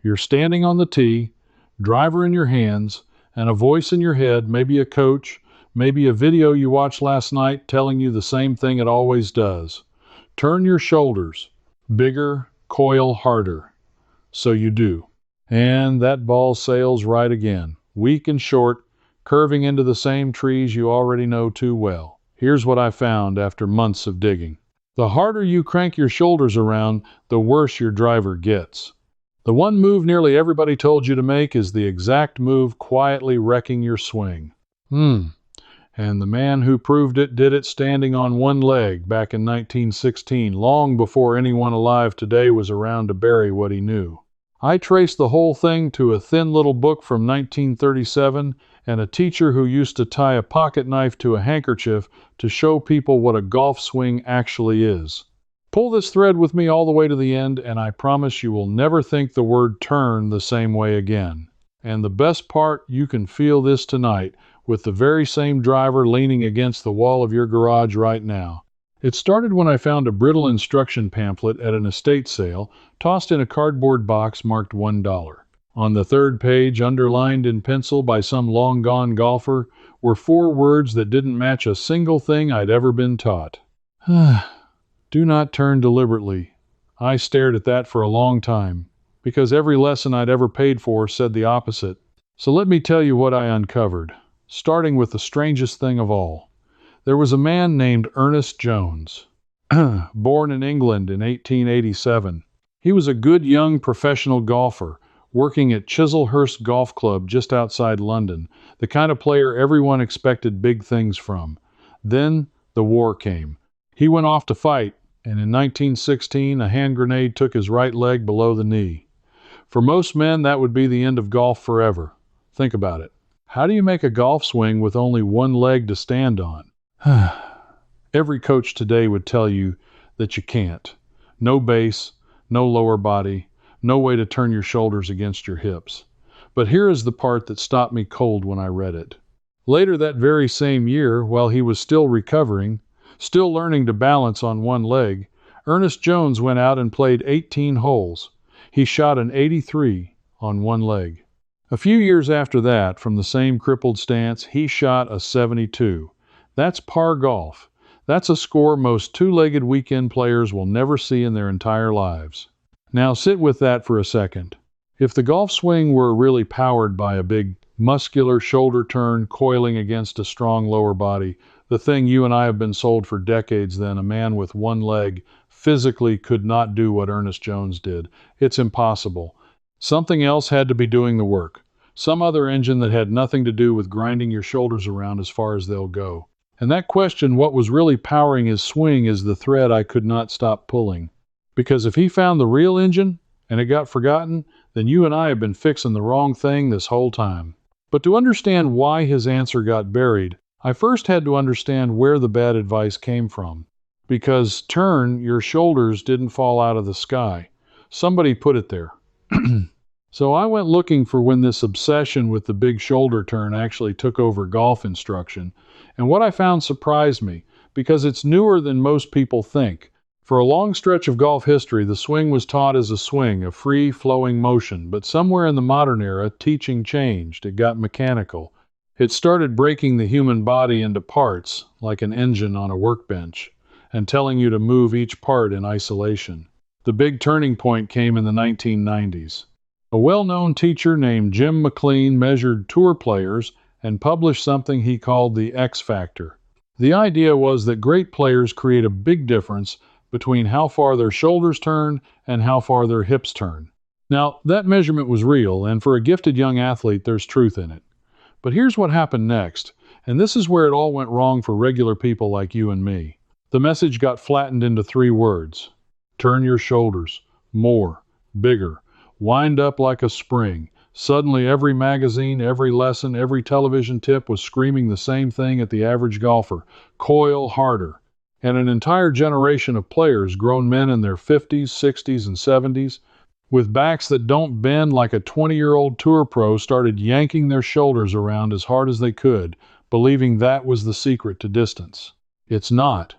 You're standing on the tee, driver in your hands, and a voice in your head, maybe a coach, maybe a video you watched last night telling you the same thing it always does. Turn your shoulders. Bigger, coil harder. So you do. And that ball sails right again, weak and short, curving into the same trees you already know too well. Here's what I found after months of digging. The harder you crank your shoulders around, the worse your driver gets. The one move nearly everybody told you to make is the exact move quietly wrecking your swing. And the man who proved it did it standing on one leg back in 1916, long before anyone alive today was around to bury what he knew. I traced the whole thing to a thin little book from 1937 and a teacher who used to tie a pocket knife to a handkerchief to show people what a golf swing actually is. Pull this thread with me all the way to the end, and I promise you will never think the word turn the same way again. And the best part, you can feel this tonight with the very same driver leaning against the wall of your garage right now. It started when I found a brittle instruction pamphlet at an estate sale, tossed in a cardboard box marked $1. On the third page, underlined in pencil by some long-gone golfer, were 4 words that didn't match a single thing I'd ever been taught. Do not turn deliberately. I stared at that for a long time, because every lesson I'd ever paid for said the opposite. So let me tell you what I uncovered, starting with the strangest thing of all. There was a man named Ernest Jones, born in England in 1887. He was a good young professional golfer, working at Chislehurst Golf Club just outside London, the kind of player everyone expected big things from. Then the war came. He went off to fight, and in 1916 a hand grenade took his right leg below the knee. For most men, that would be the end of golf forever. Think about it. How do you make a golf swing with only one leg to stand on? Every coach today would tell you that you can't. No base, no lower body, no way to turn your shoulders against your hips. But here is the part that stopped me cold when I read it. Later that very same year, while he was still recovering, still learning to balance on one leg, Ernest Jones went out and played 18 holes. He shot an 83 on one leg. A few years after that, from the same crippled stance, he shot a 72. That's par golf. That's a score most two-legged weekend players will never see in their entire lives. Now sit with that for a second. If the golf swing were really powered by a big, muscular shoulder turn coiling against a strong lower body, the thing you and I have been sold for decades, then a man with one leg physically could not do what Ernest Jones did. It's impossible. Something else had to be doing the work. Some other engine that had nothing to do with grinding your shoulders around as far as they'll go. And that question, what was really powering his swing, is the thread I could not stop pulling. Because if he found the real engine, and it got forgotten, then you and I have been fixing the wrong thing this whole time. But to understand why his answer got buried, I first had to understand where the bad advice came from. Because turn your shoulders didn't fall out of the sky. Somebody put it there. So I went looking for when this obsession with the big shoulder turn actually took over golf instruction. And what I found surprised me, because it's newer than most people think. For a long stretch of golf history, the swing was taught as a swing, a free-flowing motion. But somewhere in the modern era, teaching changed. It got mechanical. It started breaking the human body into parts, like an engine on a workbench, and telling you to move each part in isolation. The big turning point came in the 1990s. A well-known teacher named Jim McLean measured tour players and published something he called the X Factor. The idea was that great players create a big difference between how far their shoulders turn and how far their hips turn. Now, that measurement was real, and for a gifted young athlete, there's truth in it. But here's what happened next, and this is where it all went wrong for regular people like you and me. The message got flattened into 3 words. Turn your shoulders. More. Bigger. Wind up like a spring. Suddenly every magazine, every lesson, every television tip was screaming the same thing at the average golfer. Coil harder. And an entire generation of players, grown men in their 50s, 60s, and 70s, with backs that don't bend like a 20-year-old tour pro, started yanking their shoulders around as hard as they could, believing that was the secret to distance. It's not.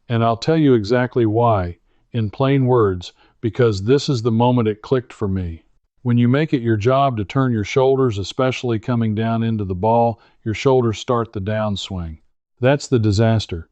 And I'll tell you exactly why, in plain words, because this is the moment it clicked for me. When you make it your job to turn your shoulders, especially coming down into the ball, your shoulders start the downswing. That's the disaster.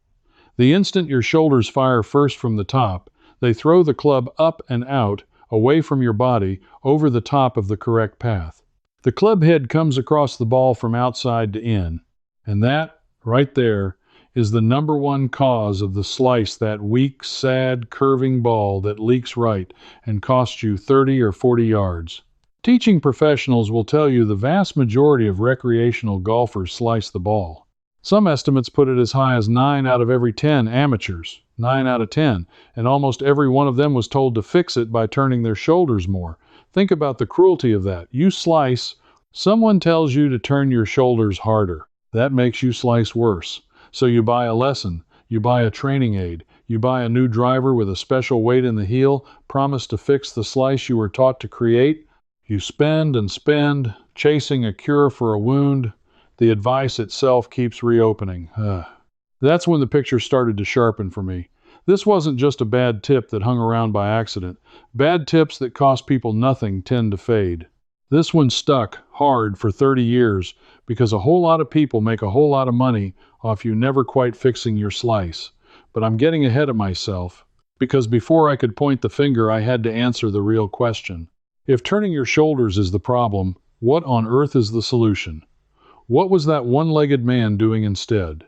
The instant your shoulders fire first from the top, they throw the club up and out, away from your body, over the top of the correct path. The club head comes across the ball from outside to in, and that, right there, is the number one cause of the slice, that weak, sad, curving ball that leaks right and costs you 30 or 40 yards. Teaching professionals will tell you the vast majority of recreational golfers slice the ball. Some estimates put it as high as 9 out of every 10 amateurs, 9 out of 10, and almost every one of them was told to fix it by turning their shoulders more. Think about the cruelty of that. You slice, someone tells you to turn your shoulders harder. That makes you slice worse. So you buy a lesson, you buy a training aid, you buy a new driver with a special weight in the heel, promise to fix the slice you were taught to create. You spend and spend, chasing a cure for a wound. The advice itself keeps reopening. That's when the picture started to sharpen for me. This wasn't just a bad tip that hung around by accident. Bad tips that cost people nothing tend to fade. This one stuck hard for 30 years because a whole lot of people make a whole lot of money off you never quite fixing your slice. But I'm getting ahead of myself because before I could point the finger, I had to answer the real question. If turning your shoulders is the problem, what on earth is the solution? What was that one-legged man doing instead?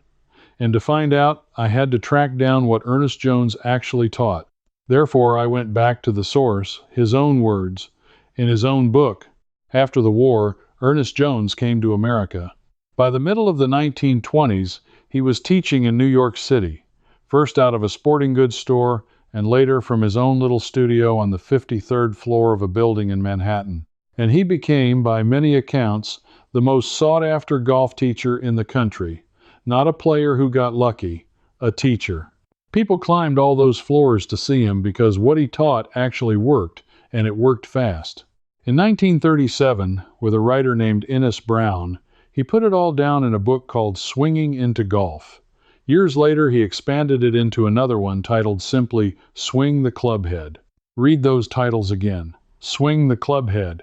And to find out, I had to track down what Ernest Jones actually taught. Therefore, I went back to the source, his own words, in his own book. After the war, Ernest Jones came to America. By the middle of the 1920s, he was teaching in New York City, first out of a sporting goods store, and later from his own little studio on the 53rd floor of a building in Manhattan. And he became, by many accounts, the most sought-after golf teacher in the country. Not a player who got lucky, a teacher. People climbed all those floors to see him because what he taught actually worked, and it worked fast. In 1937, with a writer named Ennis Brown, he put it all down in a book called Swinging into Golf. Years later, he expanded it into another one titled simply Swing the Clubhead. Read those titles again. Swing the Clubhead.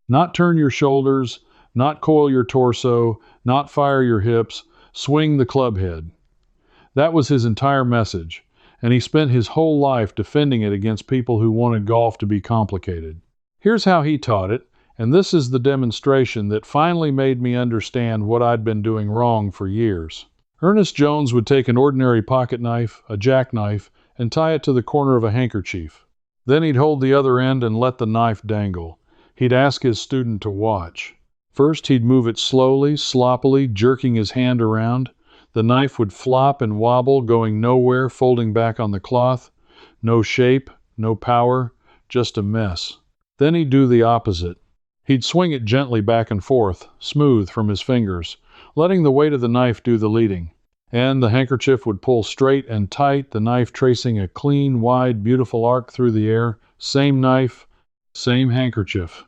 Not turn your shoulders, not coil your torso, not fire your hips. Swing the clubhead. That was his entire message, and he spent his whole life defending it against people who wanted golf to be complicated. Here's how he taught it, and this is the demonstration that finally made me understand what I'd been doing wrong for years. Ernest Jones would take an ordinary pocket knife, a jackknife, and tie it to the corner of a handkerchief. Then he'd hold the other end and let the knife dangle. He'd ask his student to watch. First, he'd move it slowly, sloppily, jerking his hand around. The knife would flop and wobble, going nowhere, folding back on the cloth. No shape, no power, just a mess. Then he'd do the opposite. He'd swing it gently back and forth, smooth from his fingers, letting the weight of the knife do the leading. And the handkerchief would pull straight and tight, the knife tracing a clean, wide, beautiful arc through the air. Same knife, same handkerchief.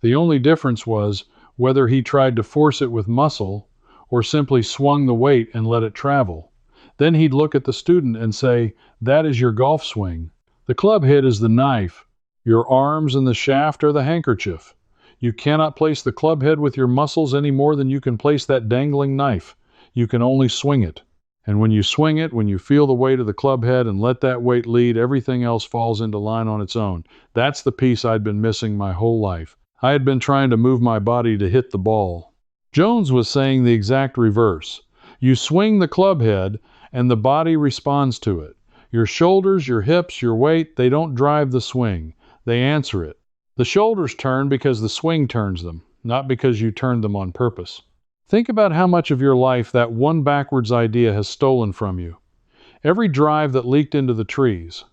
The only difference was whether he tried to force it with muscle or simply swung the weight and let it travel. Then he'd look at the student and say, "That is your golf swing. The club head is the knife. Your arms and the shaft are the handkerchief. You cannot place the club head with your muscles any more than you can place that dangling knife. You can only swing it. And when you swing it, when you feel the weight of the club head and let that weight lead, everything else falls into line on its own." That's the piece I'd been missing my whole life. I had been trying to move my body to hit the ball. Jones was saying the exact reverse. You swing the club head, and the body responds to it. Your shoulders, your hips, your weight, they don't drive the swing. They answer it. The shoulders turn because the swing turns them, not because you turned them on purpose. Think about how much of your life that one backwards idea has stolen from you. Every drive that leaked into the trees.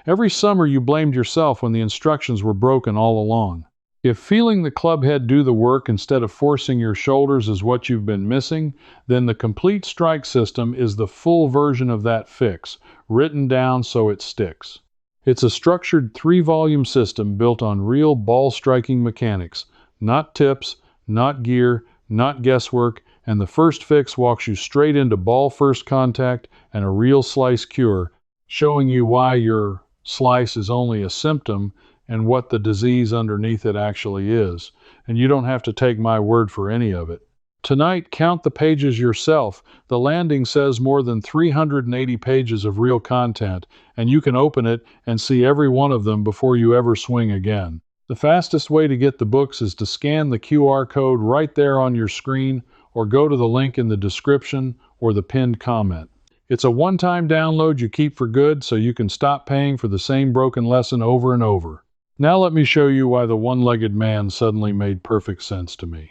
Every summer you blamed yourself when the instructions were broken all along. If feeling the club head do the work instead of forcing your shoulders is what you've been missing, then the complete strike system is the full version of that fix, written down so it sticks. It's a structured 3-volume system built on real ball-striking mechanics, not tips, not gear, not guesswork, and the first fix walks you straight into ball-first contact and a real slice cure, showing you why your slice is only a symptom and what the disease underneath it actually is, and you don't have to take my word for any of it. Tonight, count the pages yourself. The landing says more than 380 pages of real content, and you can open it and see every one of them before you ever swing again. The fastest way to get the books is to scan the QR code right there on your screen, or go to the link in the description or the pinned comment. It's a one-time download you keep for good, so you can stop paying for the same broken lesson over and over. Now let me show you why the one-legged man suddenly made perfect sense to me.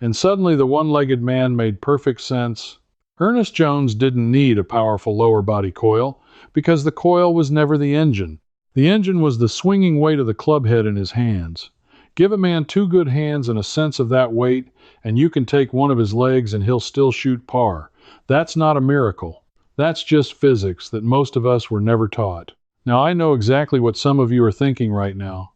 And suddenly the one-legged man made perfect sense. Ernest Jones didn't need a powerful lower body coil, because the coil was never the engine. The engine was the swinging weight of the club head in his hands. Give a man two good hands and a sense of that weight, and you can take one of his legs and he'll still shoot par. That's not a miracle. That's just physics that most of us were never taught. Now I know exactly what some of you are thinking right now,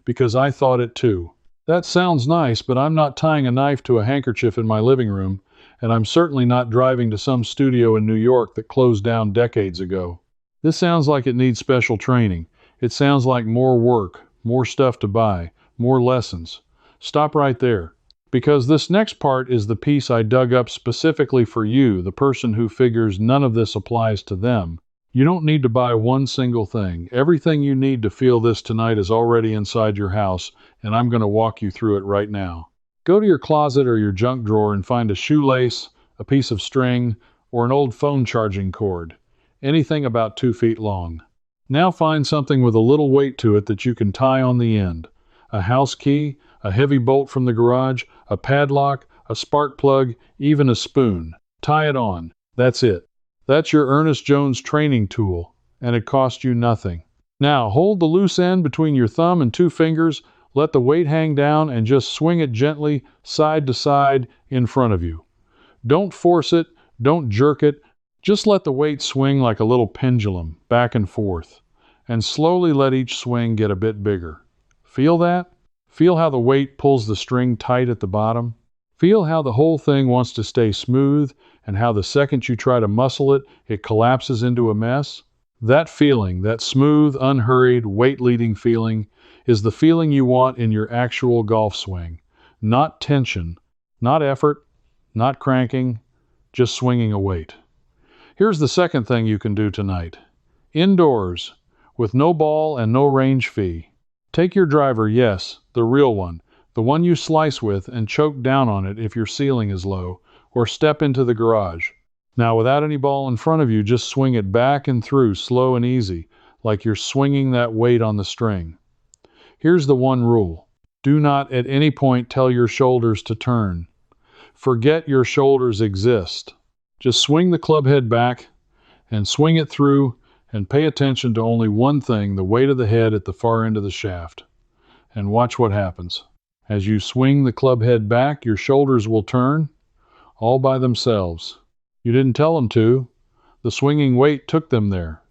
because I thought it too. That sounds nice, but I'm not tying a knife to a handkerchief in my living room, and I'm certainly not driving to some studio in New York that closed down decades ago. This sounds like it needs special training. It sounds like more work, more stuff to buy, more lessons. Stop right there, because this next part is the piece I dug up specifically for you, the person who figures none of this applies to them. You don't need to buy one single thing. Everything you need to feel this tonight is already inside your house, and I'm going to walk you through it right now. Go to your closet or your junk drawer and find a shoelace, a piece of string, or an old phone charging cord. Anything about 2 feet long. Now find something with a little weight to it that you can tie on the end. A house key, a heavy bolt from the garage, a padlock, a spark plug, even a spoon. Tie it on. That's it. That's your Ernest Jones training tool, and it costs you nothing. Now, hold the loose end between your thumb and 2 fingers, let the weight hang down, and just swing it gently, side to side, in front of you. Don't force it, don't jerk it, just let the weight swing like a little pendulum, back and forth, and slowly let each swing get a bit bigger. Feel that? Feel how the weight pulls the string tight at the bottom? Feel how the whole thing wants to stay smooth, and how the second you try to muscle it, it collapses into a mess? That feeling, that smooth, unhurried, weight-leading feeling, is the feeling you want in your actual golf swing. Not tension, not effort, not cranking, just swinging a weight. Here's the second thing you can do tonight. Indoors, with no ball and no range fee. Take your driver, yes, the real one, the one you slice with, and choke down on it if your ceiling is low, or step into the garage. Now, without any ball in front of you, just swing it back and through, slow and easy, like you're swinging that weight on the string. Here's the one rule. Do not at any point tell your shoulders to turn. Forget your shoulders exist. Just swing the club head back and swing it through, and pay attention to only one thing, the weight of the head at the far end of the shaft. And watch what happens. As you swing the club head back, your shoulders will turn, all by themselves. You didn't tell them to. The swinging weight took them there.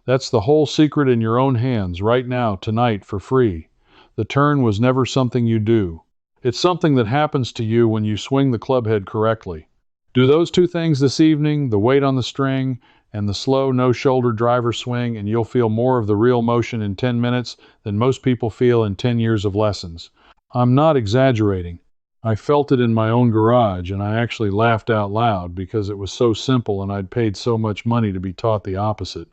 That's the whole secret in your own hands, right now, tonight, for free. The turn was never something you do. It's something that happens to you when you swing the club head correctly. Do those 2 things this evening, the weight on the string and the slow, no-shoulder driver swing, and you'll feel more of the real motion in 10 minutes than most people feel in 10 years of lessons. I'm not exaggerating. I felt it in my own garage, and I actually laughed out loud because it was so simple and I'd paid so much money to be taught the opposite.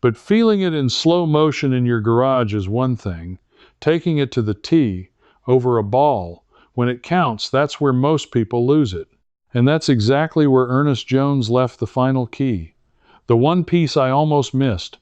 But feeling it in slow motion in your garage is one thing. Taking it to the tee, over a ball, when it counts, that's where most people lose it. And that's exactly where Ernest Jones left the final key. The one piece I almost missed,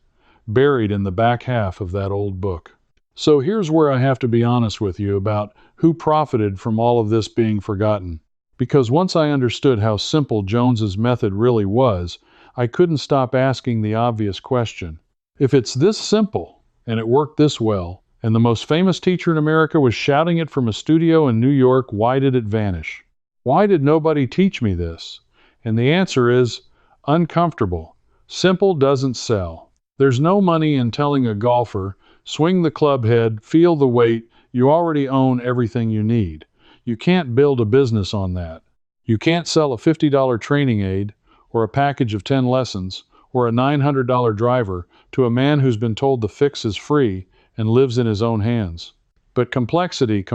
buried in the back half of that old book. So here's where I have to be honest with you about who profited from all of this being forgotten. Because once I understood how simple Jones's method really was, I couldn't stop asking the obvious question. If it's this simple, and it worked this well, and the most famous teacher in America was shouting it from a studio in New York, why did it vanish? Why did nobody teach me this? And the answer is uncomfortable. Simple doesn't sell. There's no money in telling a golfer, swing the club head, feel the weight, you already own everything you need. You can't build a business on that. You can't sell a $50 training aid, or a package of 10 lessons, or a $900 driver to a man who's been told the fix is free and lives in his own hands. But complexity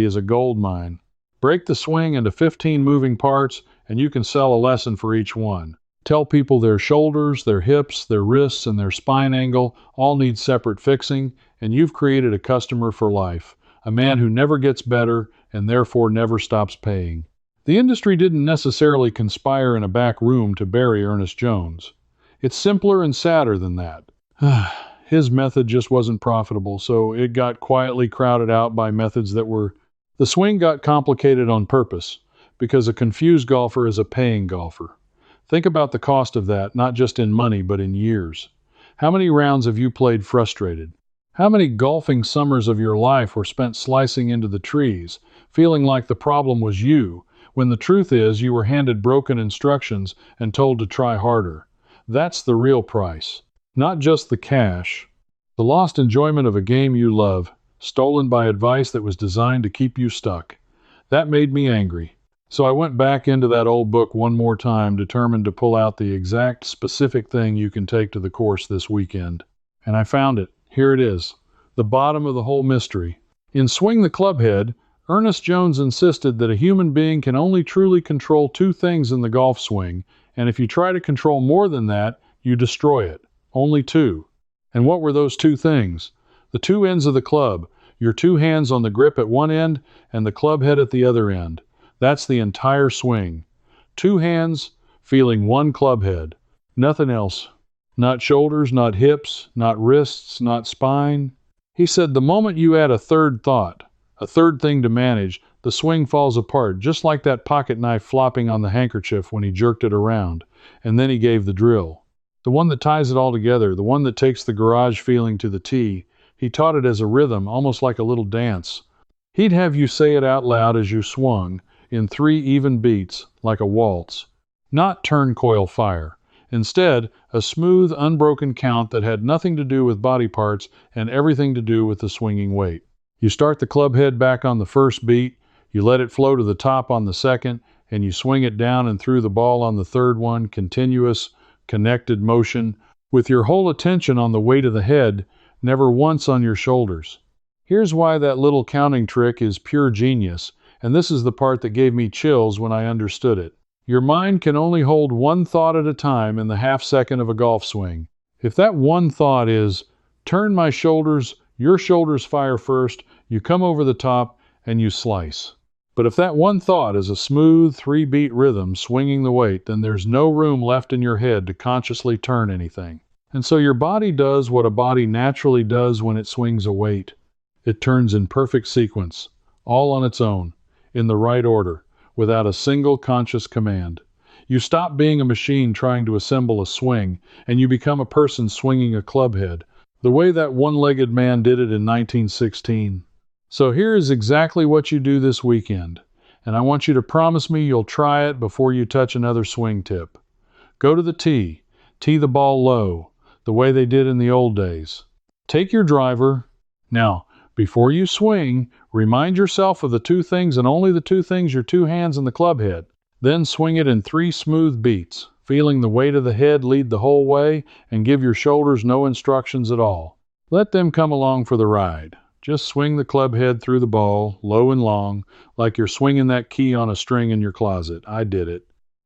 is a gold mine. Break the swing into 15 moving parts, and you can sell a lesson for each one. Tell people their shoulders, their hips, their wrists, and their spine angle all need separate fixing, and you've created a customer for life, a man who never gets better and therefore never stops paying. The industry didn't necessarily conspire in a back room to bury Ernest Jones. It's simpler and sadder than that. His method just wasn't profitable, so it got quietly crowded out by methods that were... The swing got complicated on purpose, because a confused golfer is a paying golfer. Think about the cost of that, not just in money, but in years. How many rounds have you played frustrated? How many golfing summers of your life were spent slicing into the trees, feeling like the problem was you, when the truth is you were handed broken instructions and told to try harder? That's the real price. Not just the cash. The lost enjoyment of a game you love, stolen by advice that was designed to keep you stuck. That made me angry. So I went back into that old book one more time, determined to pull out the exact specific thing you can take to the course this weekend. And I found it. Here it is. The bottom of the whole mystery. In Swing the Clubhead, Ernest Jones insisted that a human being can only truly control two things in the golf swing, and if you try to control more than that, you destroy it. Only two. And what were those two things? The two ends of the club, your two hands on the grip at one end and the club head at the other end. That's the entire swing. Two hands, feeling one club head. Nothing else. Not shoulders, not hips, not wrists, not spine. He said the moment you add a third thought, a third thing to manage, the swing falls apart, just like that pocket knife flopping on the handkerchief when he jerked it around. And then he gave the drill. The one that ties it all together, the one that takes the garage feeling to the tee. He taught it as a rhythm, almost like a little dance. He'd have you say it out loud as you swung, in 3 even beats, like a waltz. Not turn coil fire. Instead, a smooth, unbroken count that had nothing to do with body parts and everything to do with the swinging weight. You start the club head back on the first beat, you let it flow to the top on the second, and you swing it down and through the ball on the third one, continuous, connected motion, with your whole attention on the weight of the head, never once on your shoulders. Here's why that little counting trick is pure genius, and this is the part that gave me chills when I understood it. Your mind can only hold one thought at a time in the half second of a golf swing. If that one thought is, turn my shoulders, your shoulders fire first, you come over the top, and you slice. But if that one thought is a smooth 3-beat rhythm swinging the weight, then there's no room left in your head to consciously turn anything. And so your body does what a body naturally does when it swings a weight. It turns in perfect sequence, all on its own, in the right order, without a single conscious command. You stop being a machine trying to assemble a swing, and you become a person swinging a club head, the way that one-legged man did it in 1916. So here is exactly what you do this weekend, and I want you to promise me you'll try it before you touch another swing tip. Go to the tee, tee the ball low, the way they did in the old days. Take your driver. Now, before you swing, remind yourself of the two things and only the two things, your two hands and the club head. Then swing it in 3 smooth beats, feeling the weight of the head lead the whole way, and give your shoulders no instructions at all. Let them come along for the ride. Just swing the club head through the ball, low and long, like you're swinging that key on a string in your closet. I did it.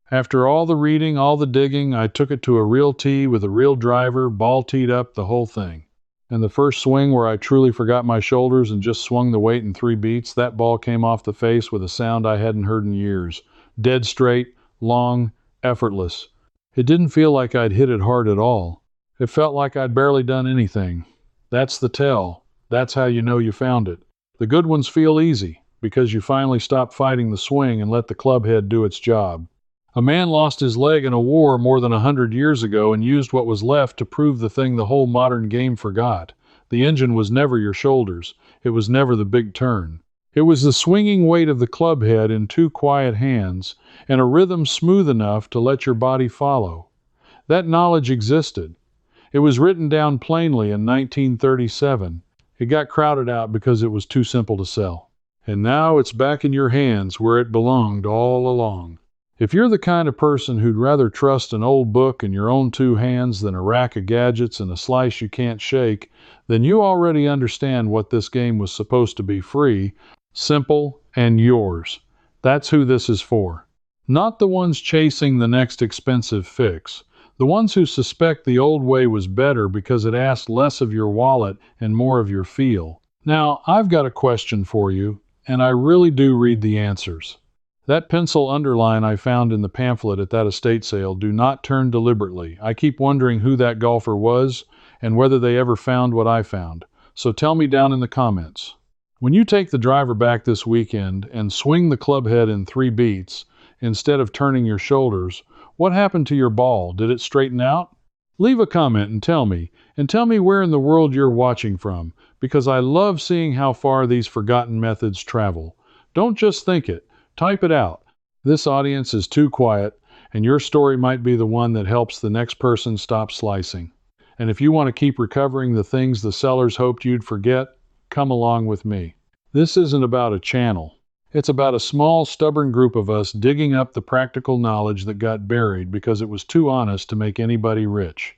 After all the reading, all the digging, I took it to a real tee with a real driver, ball teed up, the whole thing. And the first swing where I truly forgot my shoulders and just swung the weight in 3 beats, that ball came off the face with a sound I hadn't heard in years. Dead straight, long, effortless. It didn't feel like I'd hit it hard at all. It felt like I'd barely done anything. That's the tell. That's how you know you found it. The good ones feel easy, because you finally stop fighting the swing and let the club head do its job. A man lost his leg in a war more than 100 years ago and used what was left to prove the thing the whole modern game forgot. The engine was never your shoulders. It was never the big turn. It was the swinging weight of the club head in 2 quiet hands, and a rhythm smooth enough to let your body follow. That knowledge existed. It was written down plainly in 1937. It got crowded out because it was too simple to sell. And now it's back in your hands where it belonged all along. If you're the kind of person who'd rather trust an old book in your own two hands than a rack of gadgets and a slice you can't shake, then you already understand what this game was supposed to be: free, simple, and yours. That's who this is for. Not the ones chasing the next expensive fix. The ones who suspect the old way was better because it asked less of your wallet and more of your feel. Now, I've got a question for you, and I really do read the answers. That pencil underline I found in the pamphlet at that estate sale: do not turn deliberately. I keep wondering who that golfer was and whether they ever found what I found. So tell me down in the comments. When you take the driver back this weekend and swing the club head in 3 beats instead of turning your shoulders, what happened to your ball? Did it straighten out? Leave a comment and tell me where in the world you're watching from, because I love seeing how far these forgotten methods travel. Don't just think it. Type it out. This audience is too quiet, and your story might be the one that helps the next person stop slicing. And if you want to keep recovering the things the sellers hoped you'd forget, come along with me. This isn't about a channel. It's about a small, stubborn group of us digging up the practical knowledge that got buried because it was too honest to make anybody rich.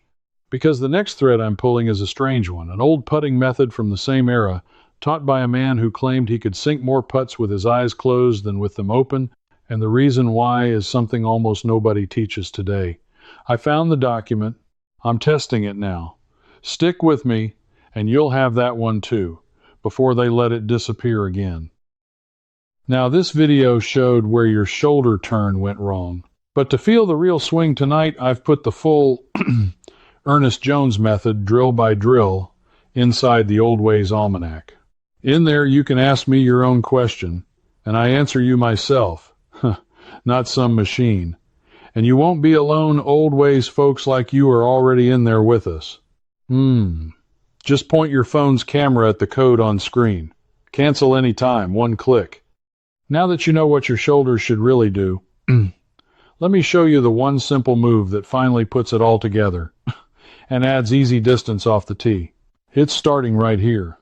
Because the next thread I'm pulling is a strange one, an old putting method from the same era, taught by a man who claimed he could sink more putts with his eyes closed than with them open, and the reason why is something almost nobody teaches today. I found the document. I'm testing it now. Stick with me, and you'll have that one too, before they let it disappear again. Now, this video showed where your shoulder turn went wrong, but to feel the real swing tonight, I've put the full Ernest Jones method, drill by drill, inside the Old Ways Almanac. In there, you can ask me your own question, and I answer you myself, not some machine. And you won't be alone. Old Ways folks like you are already in there with us. Just point your phone's camera at the code on screen. Cancel any time, one click. Now that you know what your shoulders should really do, let me show you the one simple move that finally puts it all together and adds easy distance off the tee. It's starting right here.